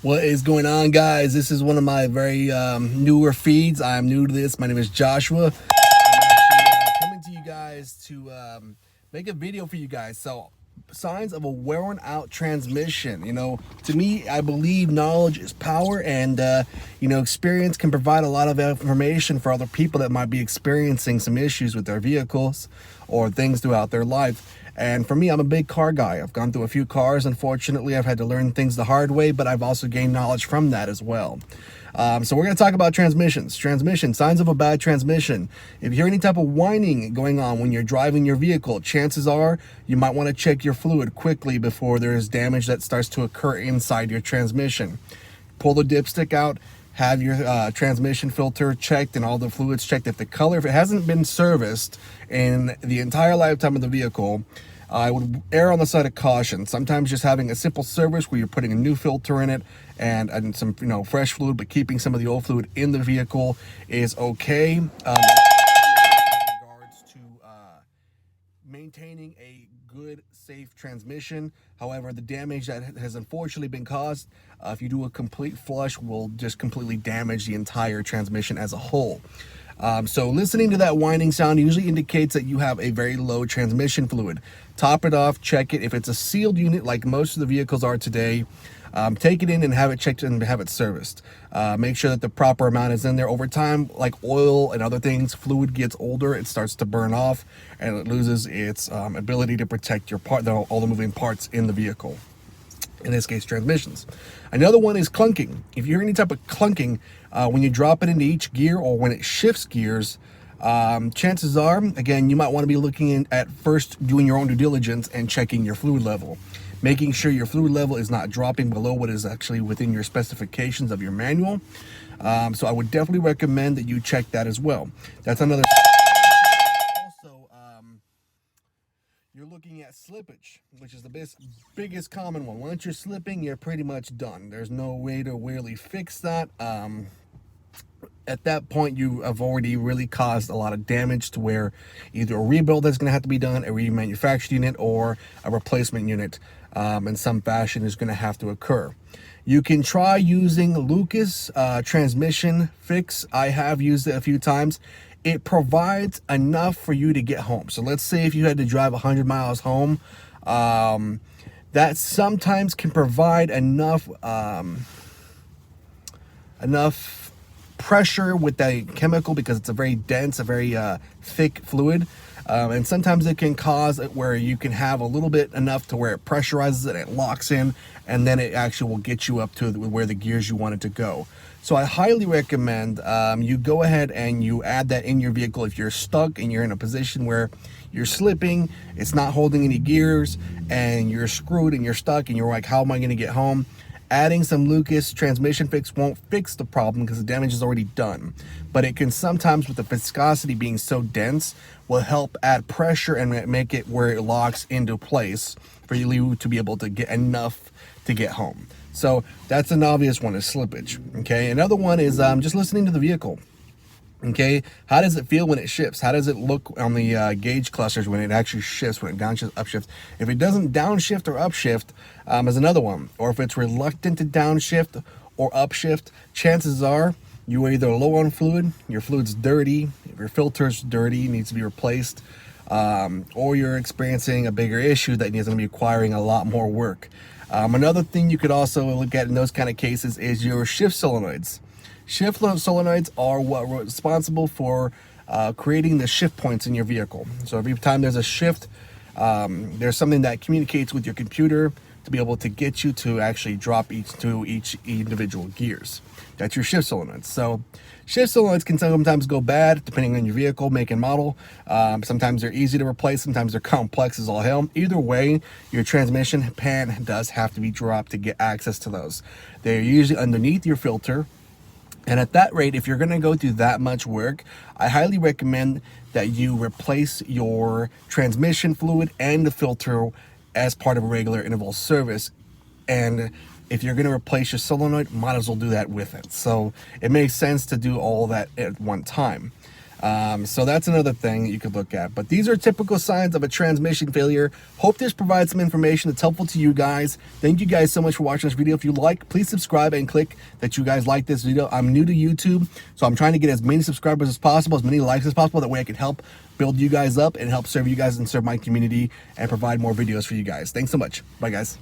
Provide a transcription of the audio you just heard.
What is going on, guys? This is one of my very newer feeds. I'm new to this. My name is Joshua. I'm actually coming to you guys to make a video for you guys. So, signs of a worn out transmission. To me, I believe knowledge is power, and experience can provide a lot of information for other people that might be experiencing some issues with their vehicles or things throughout their life. And for me, I'm a big car guy. I've gone through a few cars. Unfortunately, I've had to learn things the hard way, but I've also gained knowledge from that as well. So we're going to talk about transmissions. Signs of a bad transmission. If you hear any type of whining going on when you're driving your vehicle, chances are you might want to check your fluid quickly before there is damage that starts to occur inside your transmission. Pull the dipstick out. Have your transmission filter checked and all the fluids checked. If it hasn't been serviced in the entire lifetime of the vehicle, I would err on the side of caution. Sometimes just having a simple service where you're putting a new filter in it and some fresh fluid, but keeping some of the old fluid in the vehicle is okay. In regards to maintaining a good, safe transmission. However, the damage that has unfortunately been caused, if you do a complete flush, will just completely damage the entire transmission as a whole. So listening to that whining sound usually indicates that you have a very low transmission fluid. Top it off, check it. If it's a sealed unit like most of the vehicles are today, take it in and have it checked and have it serviced. Make sure that the proper amount is in there. Over time, like oil and other things, fluid gets older, it starts to burn off, and it loses its ability to protect your all the moving parts in the vehicle. In this case, transmissions. Another one is clunking. If you hear any type of clunking when you drop it into each gear or when it shifts gears, chances are, again, you might want to be looking at first doing your own due diligence and checking your fluid level. Making sure your fluid level is not dropping below what is actually within your specifications of your manual. So I would definitely recommend that you check that as well. That's another. Also, you're looking at slippage, which is the biggest common one. Once you're slipping, you're pretty much done. There's no way to really fix that. At that point, you have already really caused a lot of damage to where either a rebuild is going to have to be done, a remanufactured unit, or a replacement unit in some fashion is going to have to occur. You can try using Lucas transmission fix. I have used it a few times. It provides enough for you to get home. So let's say if you had to drive 100 miles home, that sometimes can provide enough pressure with the chemical, because it's a very dense, a very thick fluid, and sometimes it can cause it where you can have a little bit enough to where it pressurizes it, it locks in, and then it actually will get you up to where the gears you want it to go. So I highly recommend you go ahead and you add that in your vehicle. If you're stuck and you're in a position where you're slipping, it's not holding any gears, and you're screwed and you're stuck and you're like, how am I going to get home? Adding some Lucas transmission fix won't fix the problem because the damage is already done. But it can sometimes, with the viscosity being so dense, will help add pressure and make it where it locks into place for you to be able to get enough to get home. So that's an obvious one, is slippage. Okay, another one is just listening to the vehicle. Okay, how does it feel when it shifts? How does it look on the gauge clusters when it actually shifts, when it downshifts, upshifts? If it doesn't downshift or upshift, is another one. Or if it's reluctant to downshift or upshift, chances are you are either low on fluid, your fluid's dirty, if your filter's dirty, needs to be replaced, or you're experiencing a bigger issue that is going to be requiring a lot more work. Another thing you could also look at in those kind of cases is your shift solenoids. Shift solenoids are what are responsible for creating the shift points in your vehicle. So every time there's a shift, there's something that communicates with your computer to be able to get you to actually drop each individual gears. That's your shift solenoids. So shift solenoids can sometimes go bad depending on your vehicle, make and model. Sometimes they're easy to replace, sometimes they're complex as all hell. Either way, your transmission pan does have to be dropped to get access to those. They're usually underneath your filter. And at that rate, if you're going to go through that much work, I highly recommend that you replace your transmission fluid and the filter as part of a regular interval service. And if you're going to replace your solenoid, might as well do that with it. So it makes sense to do all that at one time. So that's another thing you could look at. But these are typical signs of a transmission failure. Hope this provides some information that's helpful to you guys. Thank you guys so much for watching this video. If you like, please subscribe and click that you guys like this video. I'm new to YouTube, so I'm trying to get as many subscribers as possible, as many likes as possible. That way I can help build you guys up and help serve you guys and serve my community and provide more videos for you guys. Thanks so much. Bye, guys.